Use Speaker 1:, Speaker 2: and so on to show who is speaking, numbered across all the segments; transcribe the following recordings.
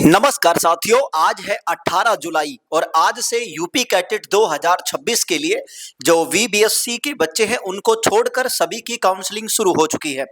Speaker 1: नमस्कार साथियों, आज है 18 जुलाई और आज से यूपी कैटेट 2026 के लिए जो वीबीएससी के बच्चे हैं उनको छोड़कर सभी की काउंसलिंग शुरू हो चुकी है।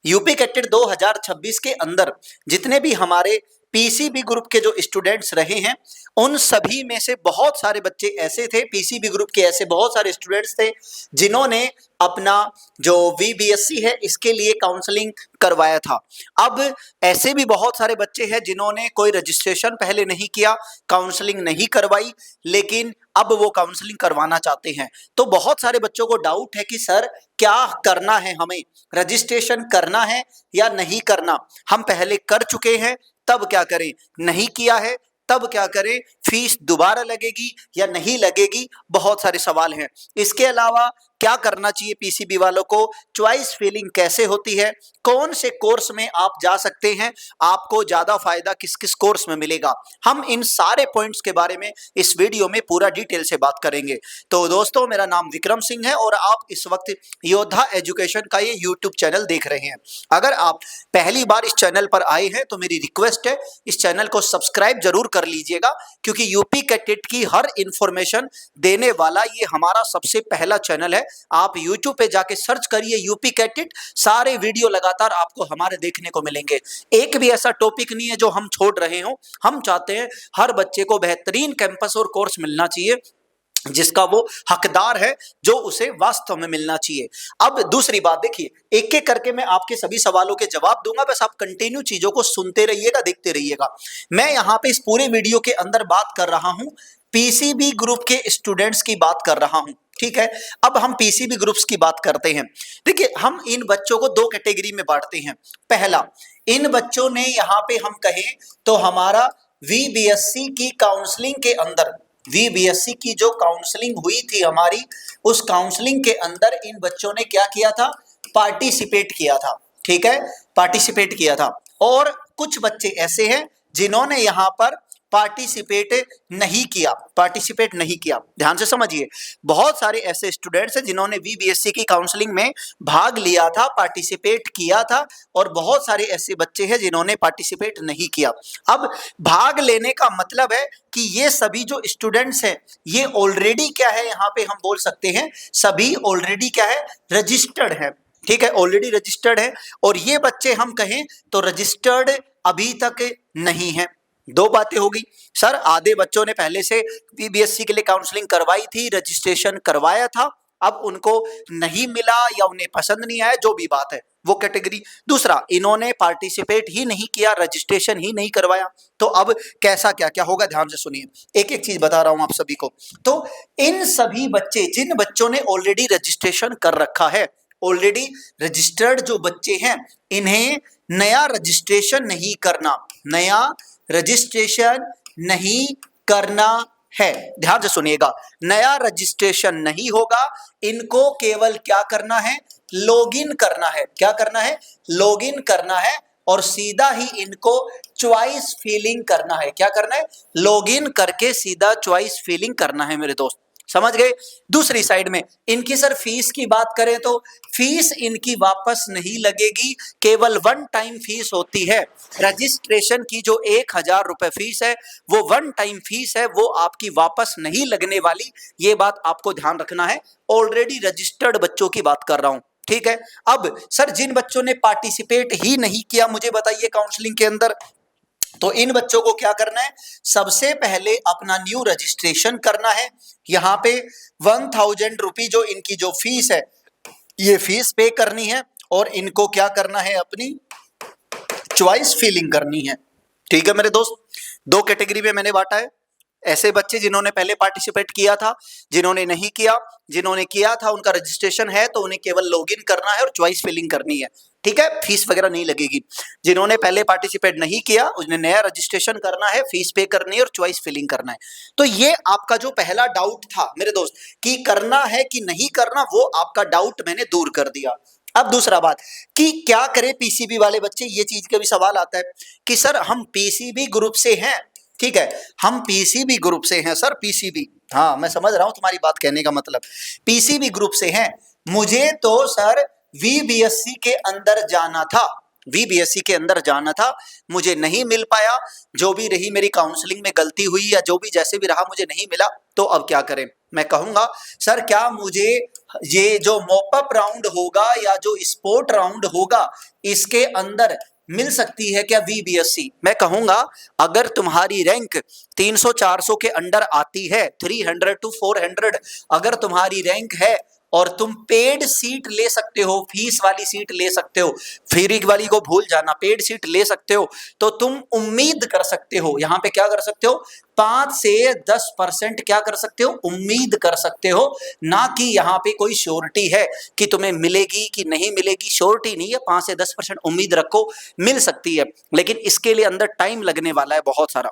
Speaker 1: यूपी कैटेट 2026 के अंदर जितने भी हमारे पीसीबी ग्रुप के जो स्टूडेंट्स रहे हैं उन सभी में से बहुत सारे बच्चे ऐसे थे, पीसीबी ग्रुप के ऐसे बहुत सारे स्टूडेंट्स थे जिन्होंने अपना जो वीबीएससी है इसके लिए काउंसलिंग करवाया था। अब ऐसे भी बहुत सारे बच्चे हैं जिन्होंने कोई रजिस्ट्रेशन पहले नहीं किया, काउंसलिंग नहीं करवाई, लेकिन अब वो काउंसलिंग करवाना चाहते हैं। तो बहुत सारे बच्चों को डाउट है कि सर क्या करना है, हमें रजिस्ट्रेशन करना है या नहीं करना। हम पहले कर चुके हैं, तब क्या करें, नहीं किया है तब क्या करें, फीस दोबारा लगेगी या नहीं लगेगी, बहुत सारे सवाल हैं। इसके अलावा क्या करना चाहिए पीसीबी वालों को, चॉइस फिलिंग कैसे होती है, कौन से कोर्स में आप जा सकते हैं, आपको ज्यादा फायदा किस किस कोर्स में मिलेगा, हम इन सारे पॉइंट्स के बारे में इस वीडियो में पूरा डिटेल से बात करेंगे। तो दोस्तों, मेरा नाम विक्रम सिंह है और आप इस वक्त योद्धा एजुकेशन का ये यूट्यूब चैनल देख रहे हैं। अगर आप पहली बार इस चैनल पर आए हैं तो मेरी रिक्वेस्ट है इस चैनल को सब्सक्राइब जरूर कर लीजिएगा, क्योंकि यूपी कैटेट की हर इंफॉर्मेशन देने वाला ये हमारा सबसे पहला चैनल है। आप यूट्यूब पे जाके सर्च करिए यूपी कैटेट, सारे वीडियो लगातार आपको हमारे देखने को मिलेंगे। एक भी ऐसा टॉपिक नहीं है जो हम छोड़ रहे हो। हम चाहते हैं हर बच्चे को बेहतरीन कैंपस और कोर्स मिलना चाहिए जिसका वो हकदार है, जो उसे वास्तव में मिलना चाहिए। अब दूसरी बात देखिए, एक एक करके मैं आपके सभी सवालों के जवाब दूंगा, बस आप कंटिन्यू चीजों को सुनते रहिएगा, देखते रहिएगा। मैं यहाँ पे इस पूरे वीडियो के अंदर बात कर रहा हूं पीसीबी ग्रुप के स्टूडेंट्स की बात कर रहा हूं, ठीक है। अब हम पीसीबी ग्रुप्स की बात करते हैं। देखिए, हम इन बच्चों को दो कैटेगरी में बांटते हैं। पहला, इन बच्चों ने यहाँ पे हम कहें तो हमारा वीबीएससी की काउंसलिंग के अंदर, वीबीएससी की जो काउंसलिंग हुई थी हमारी, उस काउंसलिंग के अंदर इन बच्चों ने क्या किया था, पार्टिसिपेट किया था, ठीक है, पार्टिसिपेट किया था। और कुछ बच्चे ऐसे हैं जिन्होंने यहां पर पार्टिसिपेट नहीं किया, पार्टिसिपेट नहीं किया। ध्यान से समझिए, बहुत सारे ऐसे स्टूडेंट्स हैं जिन्होंने वीबीएससी की काउंसलिंग में भाग लिया था, पार्टिसिपेट किया था, और बहुत सारे ऐसे बच्चे हैं जिन्होंने पार्टिसिपेट नहीं किया। अब भाग लेने का मतलब है कि ये सभी जो स्टूडेंट्स हैं ये ऑलरेडी क्या है, यहां पे हम बोल सकते हैं सभी ऑलरेडी क्या है, रजिस्टर्ड है, ठीक है, ऑलरेडी रजिस्टर्ड है। और ये बच्चे हम कहें तो रजिस्टर्ड अभी तक नहीं है। दो बातें होगी, सर आधे बच्चों ने पहले से वीबीएससी के लिए काउंसलिंग करवाई थी, रजिस्ट्रेशन करवाया था, अब उनको नहीं मिला या उन्हें पसंद नहीं आया, जो भी बात है वो कैटेगरी। दूसरा, इन्होंने पार्टिसिपेट ही नहीं किया, रजिस्ट्रेशन ही नहीं करवाया। तो अब कैसा क्या क्या होगा, ध्यान से सुनिए, एक एक चीज बता रहा हूं आप सभी को। तो इन सभी बच्चे, जिन बच्चों ने ऑलरेडी रजिस्ट्रेशन कर रखा है, ऑलरेडी रजिस्टर्ड जो बच्चे हैं, इन्हें नया रजिस्ट्रेशन नहीं करना, नया रजिस्ट्रेशन नहीं करना है। ध्यान से सुनिएगा, नया रजिस्ट्रेशन नहीं होगा, इनको केवल क्या करना है, लॉगिन करना है। क्या करना है, लॉगिन करना है, और सीधा ही इनको चॉइस फिलिंग करना है। क्या करना है, लॉगिन करके सीधा चॉइस फिलिंग करना है मेरे दोस्त, समझ गए। दूसरी साइड में इनकी सर फीस की बात करें तो फीस इनकी वापस नहीं लगेगी, केवल वन टाइम फीस होती है। रजिस्ट्रेशन की जो 1000 रुपए फीस है वो वन टाइम फीस है, वो आपकी वापस नहीं लगने वाली, ये बात आपको ध्यान रखना है। ऑलरेडी रजिस्टर्ड बच्चों की बात कर रहा हूं, ठीक है। अब सर जिन बच्चों ने पार्टिसिपेट ही नहीं किया, मुझे बताइए काउंसलिंग के अंदर, तो इन बच्चों को क्या करना है, सबसे पहले अपना न्यू रजिस्ट्रेशन करना है। यहां पे 1000 रुपये जो इनकी जो फीस है, ये फीस पे करनी है, और इनको क्या करना है, अपनी चॉइस फिलिंग करनी है, ठीक है मेरे दोस्त। दो कैटेगरी में मैंने बांटा है, ऐसे बच्चे जिन्होंने पहले पार्टिसिपेट किया था, जिन्होंने नहीं किया, जिन्होंने किया था उनका रजिस्ट्रेशन है तो उन्हें केवल लॉगिन करना है और चॉइस फिलिंग करनी है, ठीक है, फीस वगैरह नहीं लगेगी। जिन्होंने पहले पार्टिसिपेट नहीं किया उन्हें नया रजिस्ट्रेशन करना है, फीस पे करनी है और चॉइस फिलिंग करना है। तो ये आपका जो पहला डाउट था मेरे दोस्त कि करना है कि नहीं करना, वो आपका डाउट मैंने दूर कर दिया। अब दूसरा बात कि क्या करें पीसीबी वाले बच्चे, ये चीज का भी सवाल आता है कि सर हम पीसीबी ग्रुप से हैं, ठीक है, हम पीसीबी ग्रुप से हैं सर, पीसीबी, हाँ मैं समझ रहा हूं तुम्हारी बात, कहने का मतलब पीसीबी ग्रुप से हैं, मुझे तो सर वीबीएससी के अंदर जाना था, VBSC के अंदर जाना था, मुझे नहीं मिल पाया, जो भी रही मेरी काउंसलिंग में गलती हुई या जो भी जैसे भी रहा मुझे नहीं मिला, तो अब क्या करें? मैं कहूंगा सर क्या मुझे ये जो मॉपअप राउंड होगा या जो स्पोर्ट राउंड होगा इसके अंदर मिल सकती है क्या VBSC? मैं कहूंगा अगर तुम्हारी रैंक 300-400 के अंडर आती है, 300 to 400 अगर तुम्हारी रैंक है और तुम पेड सीट ले सकते हो, फीस वाली सीट ले सकते हो, फ्री वाली को भूल जाना, पेड सीट ले सकते हो, तो तुम उम्मीद कर सकते हो, यहां पे क्या कर सकते हो, 5 से 10% क्या कर सकते हो, उम्मीद कर सकते हो, ना कि यहां पे कोई श्योरिटी है कि तुम्हें मिलेगी कि नहीं मिलेगी, श्योरिटी नहीं है, 5 से 10% उम्मीद रखो, मिल सकती है, लेकिन इसके लिए अंदर टाइम लगने वाला है बहुत सारा।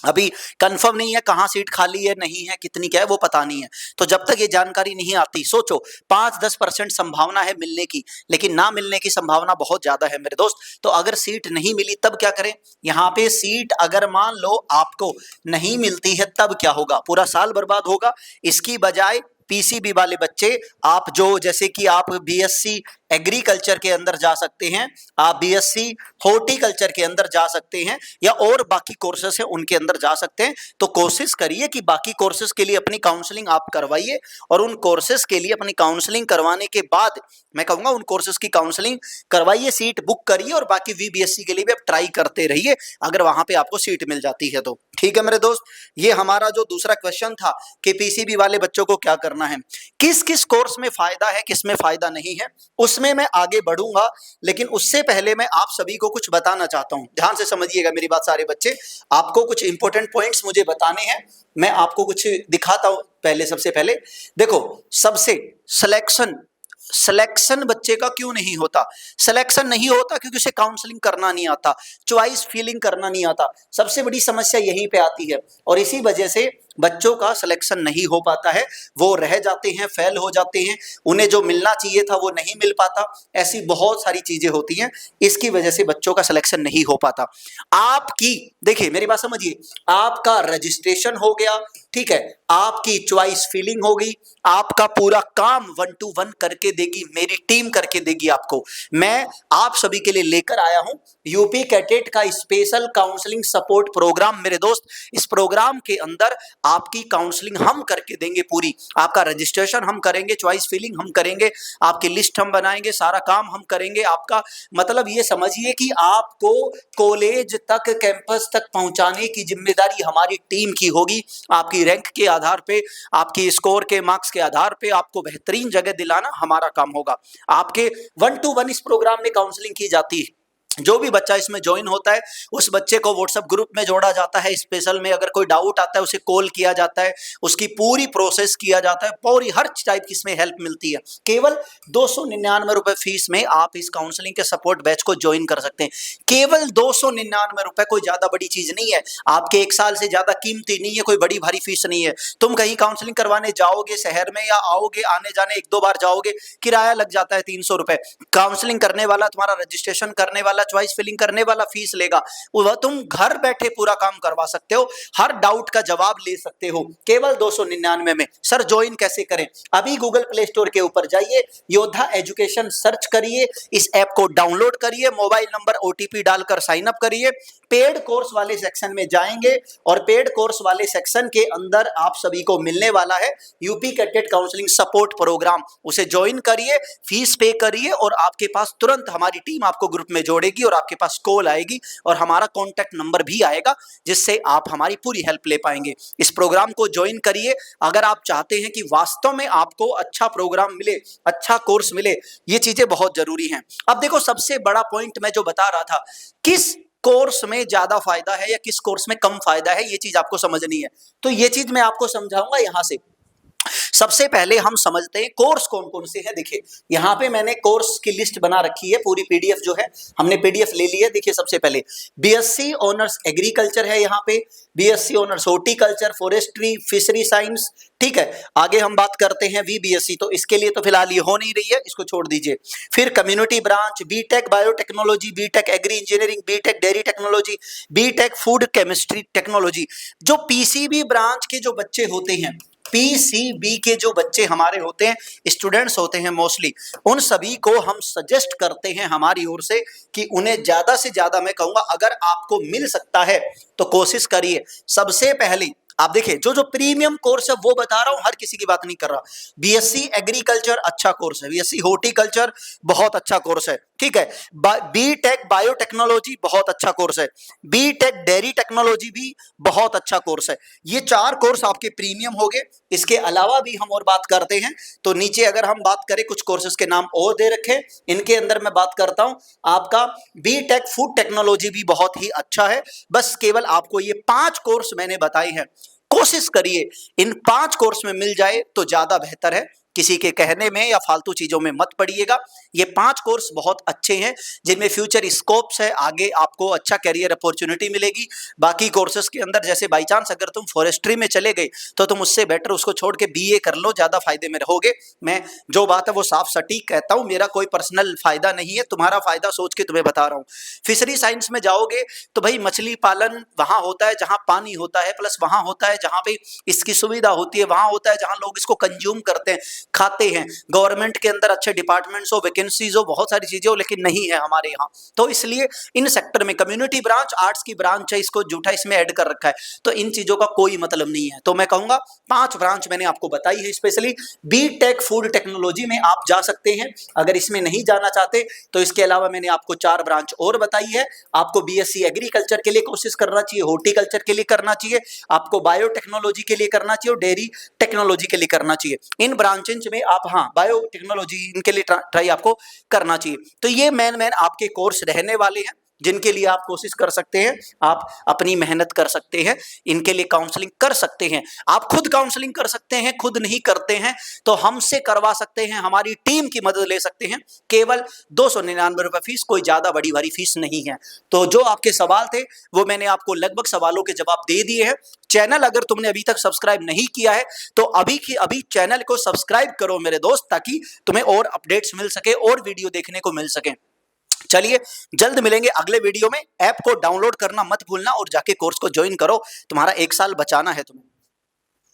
Speaker 1: अभी कंफर्म नहीं है कहां सीट खाली है, नहीं है, कितनी क्या है वो पता नहीं है, तो जब तक ये जानकारी नहीं आती, सोचो 5-10% संभावना है मिलने की, लेकिन ना मिलने की संभावना बहुत ज्यादा है मेरे दोस्त। तो अगर सीट नहीं मिली तब क्या करें? यहाँ पे सीट अगर मान लो आपको नहीं मिलती है तब क्या होगा? पूरा साल बर्बाद होगा। इसकी बजाय PCB वाले बच्चे, आप जो जैसे कि आप BSc एग्रीकल्चर के अंदर जा सकते हैं, आप BSc हॉर्टिकल्चर के अंदर जा सकते हैं, या और बाकी कोर्सेस हैं उनके अंदर जा सकते हैं। तो कोशिश करिए कि बाकी कोर्सेस के लिए अपनी काउंसलिंग आप करवाइए, और उन कोर्सेस के लिए अपनी काउंसलिंग करवाने के बाद मैं कहूंगा उन कोर्सेस की काउंसलिंग करवाइए, सीट बुक करिए, और बाकी VBSC के लिए भी आप ट्राई करते रहिए, अगर वहां पे आपको सीट मिल जाती है तो। ठीक है मेरे दोस्त, ये हमारा जो दूसरा क्वेश्चन था कि PCB वाले बच्चों को क्या करना है, किस किस कोर्स में फायदा है, किस में फायदा नहीं है, उसमें मैं आगे बढ़ूंगा, लेकिन उससे पहले मैं आप सभी को कुछ बताना चाहता हूं। ध्यान से समझिएगा मेरी बात सारे बच्चे, आपको कुछ इंपॉर्टेंट पॉइंट्स मुझे बताने हैं, मैं आपको कुछ दिखाता हूं। पहले सबसे पहले देखो, सबसे सिलेक्शन बच्चे का क्यों नहीं होता? सिलेक्शन नहीं होता क्योंकि उसे काउंसलिंग करना नहीं आता, चॉइस फीलिंग करना नहीं आता, सबसे बड़ी समस्या यहीं पे आती है, और इसी वजह से बच्चों का सिलेक्शन नहीं हो पाता है, वो रह जाते हैं, फेल हो जाते हैं, उन्हें जो मिलना चाहिए था वो नहीं मिल पाता, ऐसी बहुत सारी चीजें होती हैं, इसकी वजह से बच्चों का सिलेक्शन नहीं हो पाता। आपकी, देखिए मेरी बात समझिए, आपका रजिस्ट्रेशन हो गया, ठीक है, आपकी चॉइस फीलिंग हो गई, आपका पूरा काम 1 to 1 करके देगी मेरी टीम, करके देगी आपको। मैं आप सभी के लिए लेकर आया हूं यूपी कैडेट का स्पेशल काउंसलिंग सपोर्ट प्रोग्राम। मेरे दोस्त, इस प्रोग्राम के अंदर आपकी काउंसलिंग हम करके देंगे पूरी, आपका रजिस्ट्रेशन हम करेंगे, चॉइस फिलिंग हम करेंगे, आपकी लिस्ट हम बनाएंगे, सारा काम हम करेंगे आपका। मतलब ये समझिए कि आपको कॉलेज तक, कैंपस तक पहुंचाने की जिम्मेदारी हमारी टीम की होगी। आपकी रैंक के आधार पे, आपकी स्कोर के मार्क्स के आधार पे आपको बेहतरीन जगह दिलाना हमारा काम होगा। आपके 1 to 1 इस प्रोग्राम में काउंसलिंग की जाती है। जो भी बच्चा इसमें ज्वाइन होता है उस बच्चे को व्हाट्सएप ग्रुप में जोड़ा जाता है स्पेशल में, अगर कोई डाउट आता है उसे कॉल किया जाता है, उसकी पूरी प्रोसेस किया जाता है, पूरी हर टाइप की इसमें हेल्प मिलती है। केवल 299 रुपए फीस में आप इस काउंसलिंग के सपोर्ट बैच को ज्वाइन कर सकते हैं, केवल 299 रुपए, कोई ज्यादा बड़ी चीज नहीं है, आपके 1 साल से ज्यादा कीमती नहीं है, कोई बड़ी भारी फीस नहीं है। तुम कहीं काउंसलिंग करवाने जाओगे शहर में, या आओगे आने जाने 1-2 बार जाओगे, किराया लग जाता है 300 रुपए, काउंसलिंग करने वाला, तुम्हारा रजिस्ट्रेशन करने वाला, चॉइस फिलिंग करने वाला फीस लेगा, वह तुम घर बैठे पूरा काम करवा सकते हो, हर डाउट का जवाब ले सकते हो केवल 299 में। सर ज्वाइन कैसे करें? अभी गूगल प्ले स्टोर के ऊपर जाइए, योद्धा एजुकेशन सर्च करिए, इस ऐप को डाउनलोड करिए, मोबाइल नंबर OTP डालकर साइन अप करिए, पेड कोर्स वाले सेक्शन में जाएंगे, और पेड कोर्स वाले सेक्शन के अंदर आप सभी को मिलने वाला है UP cadet counselling support program, उसे ज्वाइन करिए, फीस पे करिए, और आपके पास तुरंत हमारी टीम आपको ग्रुप में जोड़ेगी, और आपके पास कॉल आएगी और हमारा कॉन्टैक्ट नंबर भी आएगा, जिससे आप हमारी पूरी हेल्प ले पाएंगे। इस प्रोग्राम को ज्वाइन करिए अगर आप चाहते हैं कि वास्तव में आपको अच्छा प्रोग्राम मिले, अच्छा कोर्स मिले, ये चीजें बहुत जरूरी हैं। अब देखो, सबसे बड़ा पॉइंट मैं जो बता रहा था, किस कोर्स में ज्यादा फायदा है या किस कोर्स में कम फायदा है, ये चीज आपको समझनी है, तो ये चीज मैं आपको समझाऊंगा। यहां से सबसे पहले हम समझते हैं कोर्स कौन कौन से हैं। देखिए यहां पे मैंने कोर्स की लिस्ट बना रखी है, पूरी PDF जो है हमने PDF ले ली है। देखिए सबसे पहले BSc ऑनर्स एग्रीकल्चर है, यहाँ पे BSc honours horticulture, forestry, fishery science, ठीक है। आगे हम बात करते हैं VBSc, तो इसके लिए तो फिलहाल ये हो नहीं रही है, इसको छोड़ दीजिए। फिर community branch, BTech biotechnology, BTech agri engineering, BTech dairy technology, BTech food chemistry technology. जो PCB ब्रांच के जो बच्चे होते हैं पीसीबी के जो बच्चे हमारे होते हैं, स्टूडेंट्स होते हैं मोस्टली, उन सभी को हम सजेस्ट करते हैं हमारी ओर से कि उन्हें ज्यादा से ज्यादा, मैं कहूंगा अगर आपको मिल सकता है तो कोशिश करिए। सबसे पहले आप देखिए, जो जो प्रीमियम कोर्स है वो बता रहा हूं, हर किसी की बात नहीं कर रहा। बीएससी एग्रीकल्चर अच्छा कोर्स है, बीएससी हॉर्टिकल्चर बहुत अच्छा कोर्स है, ठीक है। बीटेक बायोटेक्नोलॉजी बहुत अच्छा कोर्स है, बीटेक डेयरी टेक्नोलॉजी भी बहुत अच्छा कोर्स है। ये 4 कोर्स आपके प्रीमियम हो गए। इसके अलावा भी हम और बात करते हैं तो नीचे अगर हम बात करें, कुछ कोर्सेज के नाम और दे रखे, इनके अंदर मैं बात करता हूं आपका बीटेक फूड टेक्नोलॉजी भी बहुत ही अच्छा है। बस केवल आपको ये 5 कोर्स मैंने बताए हैं, कोशिश करिए इन 5 कोर्स में मिल जाए तो ज्यादा बेहतर है। किसी के कहने में या फालतू चीजों में मत पड़िएगा। ये 5 कोर्स बहुत अच्छे हैं जिनमें फ्यूचर स्कोप्स है, आगे आपको अच्छा कैरियर अपॉर्चुनिटी मिलेगी। बाकी कोर्सेज के अंदर जैसे बाई चांस अगर तुम फॉरेस्ट्री में चले गए तो तुम उससे बेटर उसको छोड़ के बीए कर लो, ज्यादा फायदे में रहोगे। मैं जो बात है वो साफ सटीक कहता हूं, मेरा कोई पर्सनल फायदा नहीं है, तुम्हारा फायदा सोच के तुम्हें बता रहा हूं। फिशरी साइंस में जाओगे तो भाई मछली पालन वहां होता है जहां पानी होता है, प्लस वहां होता है जहां पे इसकी सुविधा होती है, वहां होता है जहां लोग इसको कंज्यूम करते हैं, खाते हैं। गवर्नमेंट के अंदर अच्छे डिपार्टमेंट्स हो, वैकेंसीज हो, बहुत सारी चीजें हो, लेकिन नहीं है हमारे यहाँ। तो इसलिए इन सेक्टर में कम्युनिटी ब्रांच, आर्ट्स की ब्रांच है, इसको जूठा इसमें ऐड कर रखा है, तो इन चीजों का कोई मतलब नहीं है। तो मैं कहूंगा 5 ब्रांच मैंने आपको बताई है, स्पेशली बीटेक फूड टेक्नोलॉजी में आप जा सकते हैं। अगर इसमें नहीं जाना चाहते तो इसके अलावा मैंने आपको 4 ब्रांच और बताई है। आपको बीएससी एग्रीकल्चर के लिए कोशिश करना चाहिए, हॉर्टिकल्चर के लिए करना चाहिए, आपको बायोटेक्नोलॉजी के लिए करना चाहिए और डेयरी टेक्नोलॉजी के लिए करना चाहिए। इन ब्रांचेज में आप, हाँ, बायोटेक्नोलॉजी इनके लिए ट्राई आपको करना चाहिए। तो ये मेन आपके कोर्स रहने वाले हैं जिनके लिए आप कोशिश कर सकते हैं, आप अपनी मेहनत कर सकते हैं, इनके लिए काउंसलिंग कर सकते हैं। आप खुद काउंसलिंग कर सकते हैं, खुद नहीं करते हैं तो हमसे करवा सकते हैं, हमारी टीम की मदद ले सकते हैं। केवल 299 रुपए फीस, कोई ज्यादा बड़ी भारी फीस नहीं है। तो जो आपके सवाल थे वो मैंने आपको लगभग सवालों के जवाब दे दिए हैं। चैनल अगर तुमने अभी तक सब्सक्राइब नहीं किया है तो अभी की अभी चैनल को सब्सक्राइब करो मेरे दोस्त, ताकि तुम्हें और अपडेट्स मिल सके और वीडियो देखने को मिल सके। चलिए जल्द मिलेंगे अगले वीडियो में। ऐप को डाउनलोड करना मत भूलना और जाके कोर्स को ज्वाइन करो, तुम्हारा 1 साल बचाना है तुम्हें।